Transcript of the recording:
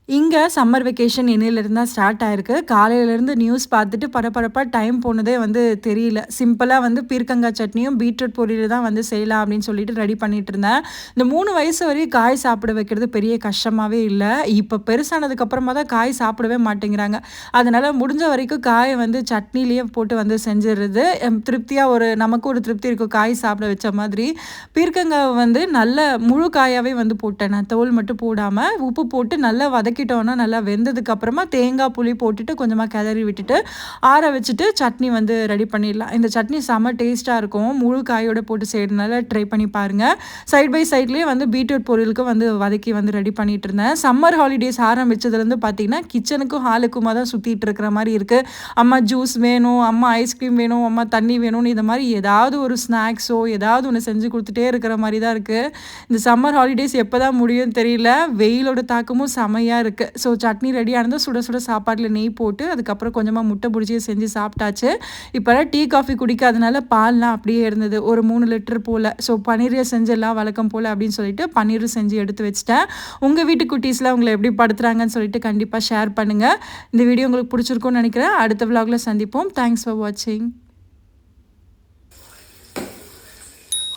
இங்க summer vacation இன்னையிலிருந்து தான் ஸ்டார்ட் ஆயிருக்கு. காலையிலேருந்து நியூஸ் பார்த்துட்டு பரபரப்பா டைம் போனதே வந்து தெரியல. சிம்பிளா வந்து பீர்க்கங்காய் சட்னியும், பீட்ரூட் பொரியலும் தான் வந்து செய்யலாம் அப்படின்னு சொல்லிட்டு ரெடி பண்ணிட்டுருந்தேன். இந்த 3 வயசு வரையும் காய் சாப்பிட வைக்கிறது பெரிய கஷ்டமாவே இல்ல. இப்ப பெருசானதுக்கு அப்புறமா தான் காய் சாப்பிடவே மாட்டேங்கிறாங்க. அதனால முடிஞ்ச வரைக்கும் காய வந்து சட்னியிலேயே போட்டு வந்து செஞ்சுறது. திருப்தியா நமக்கு ஒரு திருப்தி இருக்கும் காய் சாப்பிட வச்ச மாதிரி. பீர்க்கங்காவ வந்து நல்ல முழு காயாவே வந்து போட்டேன். நான் தோல் மட்டும் போடாம, உப்பு போட்டு நல்லா வதக்கிட்டோன்னா, நல்லா வெந்ததுக்கு அப்புறமா தேங்காய், புளி போட்டுட்டு கொஞ்சமா கிளறி விட்டுட்டு, ஆற வச்சுட்டு சட்னி வந்து ரெடி பண்ணிடலாம். இந்த சட்னி செம்ம டேஸ்ட்டா இருக்கும். முழு காயோட போட்டு செய்றதுனால ட்ரை பண்ணி பாருங்க. சைட் பை சைட்லயே வந்து பீட்ரூட் பொரியலுக்கு வந்து வதக்கி வந்து ரெடி பண்ணிட்டு இருந்தேன். சம்மர் ஹாலிடேஸ் ஆரம்பிச்சதுலேருந்து பார்த்தீங்கன்னா, கிச்சனுக்கும், ஹாலுக்குமா தான் சுத்திட்டு இருக்கிற மாரி இருக்கு. அம்மா ஜூஸ் வேணும், அம்மா ஐஸ்கிரீம் வேணும், அம்மா தண்ணி வேணும்னு இந்த மாரி ஏதாவது ஒரு ஸ்நாக்ஸோ, ஏதாவது ஒண்ணு செஞ்சு குடுத்துட்டே இருக்கிற மாரி தான் இருக்கு. இந்த சம்மர் ஹாலிடேஸ் எப்பதான் முடியும்னு தெரியல. வெயிலோட தாக்கமும் செமையா இருக்கு. ஸோ சட்னி ரெடி ஆனதும் சுட சுட சாப்பாட்டுல நெய் போட்டு, அதுக்கப்புறம் கொஞ்சமா முட்டை புடிச்சு செஞ்சு சாப்பிட்டாச்சு. இப்பலாம் டீ, காஃபி குடிக்காதனால பால்லாம் அப்படியே இருந்தது. ஒரு 3 லிட்டர் போல. ஸோ பன்னீரே செஞ்சிடலாம் வழக்கம் போல அப்படின்னு சொல்லிட்டு பன்னீரும் செஞ்சு எடுத்து வச்சுட்டேன். உங்க வீட்டு குட்டீஸ்லாம் உங்கள எப்படி படுத்துறாங்கன்னு சொல்லிட்டு கண்டிப்பா ஷேர் பண்ணுங்க. இந்த வீடியோ உங்களுக்கு புடிச்சிருக்கும்னு நெனைக்கிறேன். அடுத்த விலாக்ல சந்திப்போம். தேங்க்ஸ் ஃபார் வாட்சிங்.